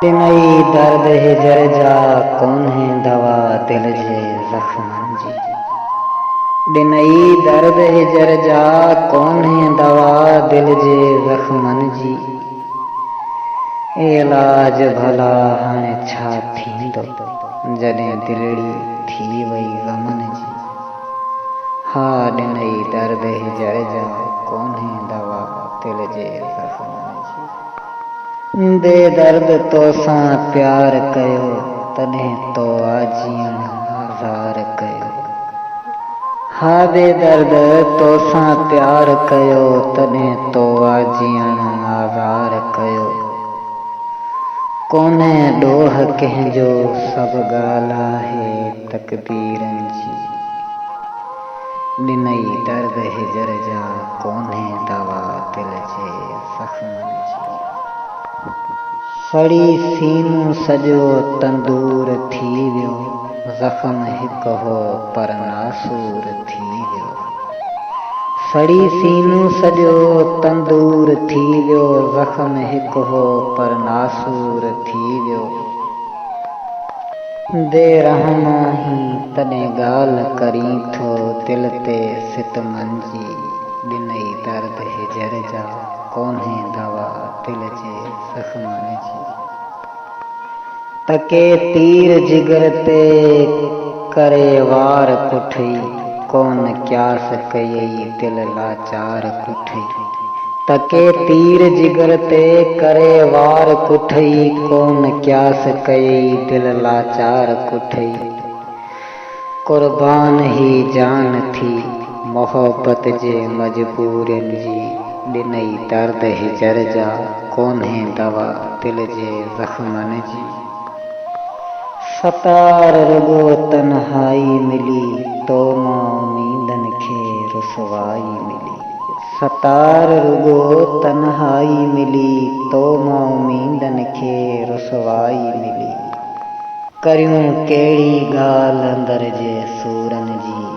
तिनई दर्द हिजर जा कौन है दवा दिल जे जख्मन जी। दिनई दर्द हिजर जा कौन है दवा दिल जे जख्मन जी। इलाज भला हाणे छा थींदो जॾहिं दिलड़ी थी वई गमन जी। हा दिनई दर्द हिजर जा कौन है दवा दिल जे जख्मन जी। बेदर्द तोसां प्यार कयो तॾहिं तो आजीअण आज़ार कयो। हा बेदर्द तोसां प्यार कयो तॾहिं तो आजीअण आज़ार कयो। कोन्हे ॾोह कंहिंजो सभु ॻाल्हि आहे तक़दीरनि जी। ॾिनई दर्द हिजर जा कोन्हे दवा दिल जे ज़ख्मनि जी। सड़ी सीनू सॼो तंदूर थी वियो ज़ख़्म हिकु हो पर नासूर थी वियो। सड़ी सीनू सॼो तंदूर थी वियो ज़ख़्म हिकु हो पर नासूर थी वियो। बेरहम आहीं तॾहिं ॻाल्हि करीं थो दिल ते सितमन जी। ॾिनई दर्द हिजर जा कोन्हे दवा दिल जे ज़ख़्मन जी। तके तीर जिगर ते करे वार कुठई कोन क्यास कयई दिल लाचार कुठई। तके तीर जिगर ते करे वार कुठई कोन क्यास कयई दिल लाचार कुठई। कुर्बान ही जान थी मोहब्बत जे मजबूरनि जी। ॾिनई दर्द हिजर जा कोन्हे दवा दिल जे ज़ख़्मनि जी। सतार रुगो तन्हाई मिली तो मां उमीदनि खे रुसवाई मिली। सतार रुगो तन्हाई मिली तो मां उमीदनि खे रुसवाई मिली। करियूं कहिड़ी ॻाल्हि अंदर जे सूरनि जी।